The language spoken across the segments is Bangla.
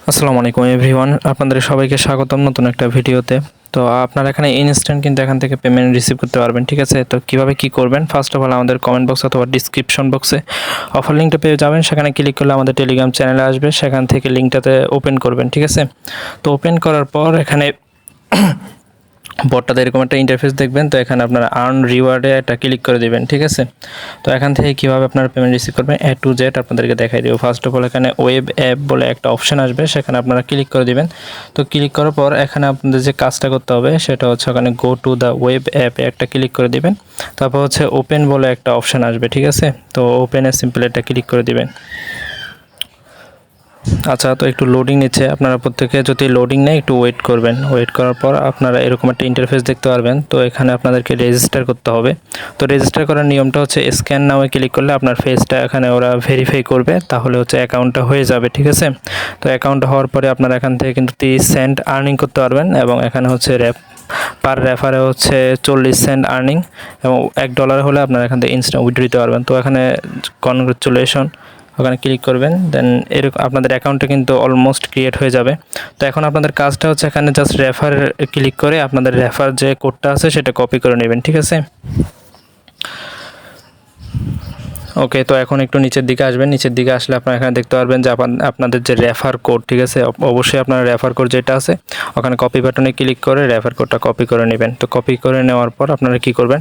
আসসালামু আলাইকুম এভরিওয়ান, আপনাদের সবাইকে স্বাগতম নতুন একটা ভিডিওতে। তো আপনারা এখানে ইনস্ট্যান্ট কিন্তু এখান থেকে পেমেন্ট রিসিভ করতে পারবেন, ঠিক আছে। তো কিভাবে কি করবেন, ফার্স্ট অফ অল আমাদের কমেন্ট বক্স অথবা ডিসক্রিপশন বক্সে অফার লিঙ্কটা পেয়ে যাবেন। সেখানে ক্লিক করলে আমাদের টেলিগ্রাম চ্যানেলে আসবে, সেখান থেকে লিঙ্কটাতে ওপেন করবেন, ঠিক আছে। তো ওপেন করার পর এখানে বটটাতে এরকম একটা ইন্টারফেস দেখবেন। তো এখানে আপনারা আর্ন রিওয়ার্ডে একটা ক্লিক করে দেবেন, ঠিক আছে। তো এখান থেকে কীভাবে আপনারা পেমেন্ট রিসিভ করবেন টু জেড আপনাদেরকে দেখাই দেবো। ফার্স্ট অফ অল এখানে ওয়েব অ্যাপ বলে একটা অপশন আসবে, সেখানে আপনারা ক্লিক করে দেবেন। তো ক্লিক করার পর এখানে আপনাদের যে কাজটা করতে হবে সেটা হচ্ছে ওখানে গো টু দ্য ওয়েব অ্যাপে একটা ক্লিক করে দিবেন। তারপর হচ্ছে ওপেন বলে একটা অপশন আসবে, ঠিক আছে। তো ওপেনে সিম্পল একটা ক্লিক করে দিবেন। আচ্ছা, তো একটু লোডিং নিচ্ছে, আপনারা প্রত্যেকে যদি লোডিং নেয় একটু ওয়েট করবেন। ওয়েট করার পর আপনারা এরকম একটা ইন্টারফেস দেখতে পারবেন। তো এখানে আপনাদেরকে রেজিস্টার করতে হবে। তো রেজিস্টার করার নিয়মটা হচ্ছে স্ক্যান নাও ক্লিক করলে আপনার ফেসটা এখানে ওরা ভেরিফাই করবে, তাহলে হচ্ছে অ্যাকাউন্টটা হয়ে যাবে, ঠিক আছে। তো অ্যাকাউন্ট হওয়ার পরে আপনারা এখান থেকে কিন্তু 30 সেন্ট আর্নিং করতে পারবেন, এবং এখানে হচ্ছে পার রেফারে হচ্ছে 40 সেন্ট আর্নিং, এবং $1 হলে আপনারা এখান থেকে ইনস্ট্যান্ট উইথড্র দিতে পারবেন। তো এখানে কনগ্রাচুলেশন ওখানে ক্লিক করবেন, দেন এরকম আপনাদের অ্যাকাউন্টটা কিন্তু অলমোস্ট ক্রিয়েট হয়ে যাবে। তো এখন আপনাদের কাজটা হচ্ছে এখানে জাস্ট রেফার ক্লিক করে আপনাদের রেফার যে কোডটা আছে সেটা কপি করে নেবেন, ঠিক আছে। ওকে, তো এখন একটু নিচের দিকে আসবেন। নিচের দিকে আসলে আপনারা এখানে দেখতে পারবেন যে আপনাদের যে রেফার কোড, ঠিক আছে। অবশ্যই আপনার রেফার কোড যেটা আছে ওখানে কপি বাটনে ক্লিক করে রেফার কোডটা কপি করে নেবেন। তো কপি করে নেওয়ার পর আপনারা কি করবেন,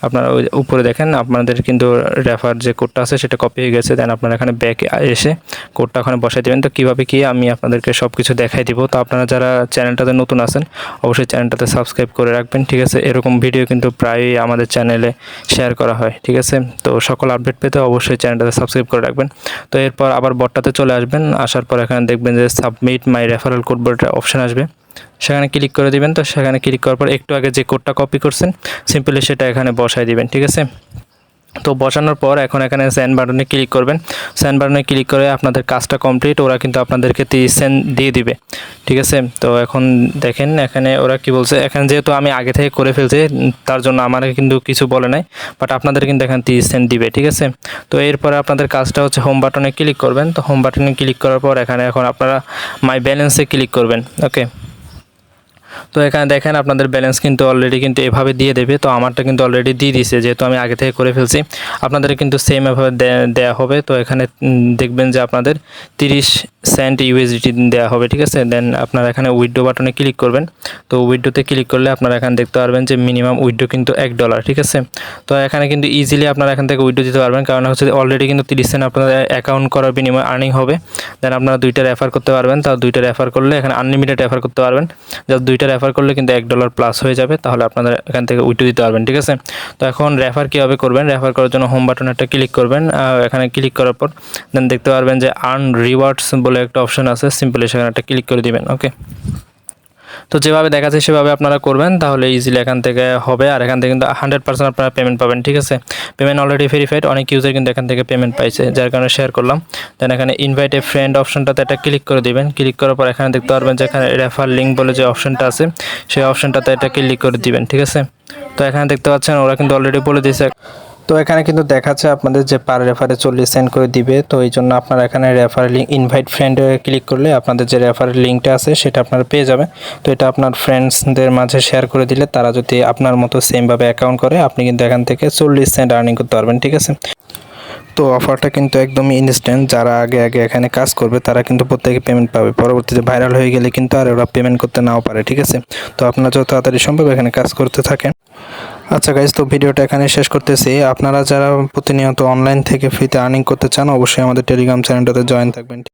আপনারা ওই উপরে দেখেন আপনাদের কিন্তু রেফার যে কোডটা আছে সেটা কপি হয়ে গেছে। দেন আপনারা এখানে ব্যাকে এসে কোডটা ওখানে বসাই দেবেন। তো কীভাবে কি আমি আপনাদেরকে সব কিছু দেখাই দিব। তো আপনারা যারা চ্যানেলটাতে নতুন আছেন অবশ্যই চ্যানেলটাতে সাবস্ক্রাইব করে রাখবেন, ঠিক আছে। এরকম ভিডিও কিন্তু প্রায়ই আমাদের চ্যানেলে শেয়ার করা হয়, ঠিক আছে। তো সকল আপডেট পেতে অবশ্যই চ্যানেলটাতে সাবস্ক্রাইব করে রাখবেন। তো এরপর আবার বটটাতে চলে আসবেন। আসার পর এখানে দেখবেন যে সাবমিট মাই রেফারেল কোড বলে একটা অপশন আসবে, সেখানে ক্লিক করে দিবেন। তো সেখানে ক্লিক করার পর একটু আগে যে কোডটা কপি করছেন সিম্পলি সেটা এখানে বসাই দিবেন, ঠিক আছে। তো বসানোর পর এখন এখানে সেন্ড বাটনে ক্লিক করবেন। সেন্ড বাটনে ক্লিক করে আপনাদের কাজটা কমপ্লিট, ওরা কিন্তু আপনাদেরকে 30 সেন্ট দিয়ে দিবে, ঠিক আছে। তো এখন দেখেন এখানে ওরা কি বলছে, এখানে যেহেতু আমি আগে থেকে করে ফেলছি তার জন্য আমাকে কিন্তু কিছু বলে নাই, বাট আপনাদের কিন্তু এখানে 30 সেন্ট দিবে, ঠিক আছে। তো এরপরে আপনাদের কাজটা হচ্ছে হোম বাটনে ক্লিক করবেন। তো হোম বাটনে ক্লিক করার পর এখানে এখন আপনারা মাই ব্যালেন্সে ক্লিক করবেন, ওকে। তো এখানে দেখেন আপনাদের ব্যালেন্স কিন্তু অলরেডি কিন্তু এভাবে দিয়ে দেবে। তো আমারটা কিন্তু অলরেডি দিয়ে দিয়েছে, যেহেতু আমি আগে থেকে করে ফেলছি। আপনাদের কিন্তু সেম এভাবে দেওয়া হবে। তো এখানে দেখবেন যে আপনাদের 30 সেন্ট ইউএসডিটি দেওয়া হবে, ঠিক আছে। দেন আপনারা এখানে উইথড্র বাটনে ক্লিক করবেন। তো উইথড্রোতে ক্লিক করলে আপনারা এখানে দেখতে পারবেন যে মিনিমাম উইথড্রো কিন্তু $1, ঠিক আছে। তো এখানে কিন্তু ইজিলি আপনারা এখান থেকে উইথড্রো দিতে পারবেন, কারণ হচ্ছে অলরেডি কিন্তু 30 সেন্ট আপনাদের অ্যাকাউন্ট করার বিনিময়ে আর্নিং হবে। দেন আপনারা 2টা রেফার করতে পারবেন। তাও 2টা রেফার করলে এখানে আনলিমিটেড রেফার করতে পারবেন। জাস্ট 2টা রেফার করলে কিন্তু $1 প্লাস হয়ে যাবে, তাহলে আপনারা এখান থেকে উইথড্রো দিতে পারবেন, ঠিক আছে। তো এখন রেফার কীভাবে করবেন, রেফার করার জন্য হোম বাটনে একটা ক্লিক করবেন। এখানে ক্লিক করার পর দেন দেখতে পারবেন যে আর্ন রিওয়ার্ডস বলে একটা অপশন আছে, সিম্পলি সেখানে একটা ক্লিক করে দিবেন, ওকে। তো যেভাবে দেখাচ্ছে সেভাবে আপনারা করবেন, তাহলে ইজিলি এখান থেকে হবে। আর এখান থেকে কিন্তু 100% আপনারা পেমেন্ট পাবেন, ঠিক আছে। পেমেন্ট অলরেডি ভেরিফাইড, অনেক ইউজার কিন্তু এখান থেকে পেমেন্ট পাইছে, যার কারণে শেয়ার করলাম। দেন এখানে ইনভাইট এ ফ্রেন্ড অপশনটাতে একটা ক্লিক করে দিবেন। ক্লিক করার পর এখানে দেখতে পারবেন যে এখানে রেফার লিঙ্ক বলে যে অপশনটা আছে সেই অপশনটাতে একটা ক্লিক করে দিবেন, ঠিক আছে। তো এখানে দেখতে পাচ্ছেন ওরা কিন্তু অলরেডি বলে দিয়েছে। তো এখানে কিন্তু দেখাচ্ছে আপনাদের যে পার রেফারে 40 সেন্ট করে দিবে। তো এই জন্য আপনারা এখানে রেফার লিঙ্ক ইনভাইট ফ্রেন্ডে ক্লিক করলে আপনাদের যে রেফারের লিঙ্কটা আছে সেটা আপনারা পেয়ে যাবেন। তো এটা আপনার ফ্রেন্ডসদের মাঝে শেয়ার করে দিলে তারা যদি আপনার মতো সেমভাবে অ্যাকাউন্ট করে আপনি কিন্তু এখান থেকে 40 সেন্ট আর্নিং করতে পারবেন, ঠিক আছে। তো অফারটা কিন্তু একদমই ইনস্ট্যান্ট, যারা আগে আগে এখানে কাজ করবে তারা কিন্তু প্রত্যেকে পেমেন্ট পাবে। পরবর্তীতে ভাইরাল হয়ে গেলে কিন্তু আর ওরা পেমেন্ট করতে নাও পারে, ঠিক আছে। তো আপনারা যত তাড়াতাড়ি সম্ভব এখানে কাজ করতে থাকেন। আচ্ছা গাইজ, তো ভিডিওটা এখানে শেষ করতেছি। আপনারা যারা প্রতিনিয়ত অনলাইন থেকে ফ্রিতে আর্নিং করতে চান অবশ্যই আমাদের টেলিগ্রাম চ্যানেলটাতে জয়েন থাকবেন।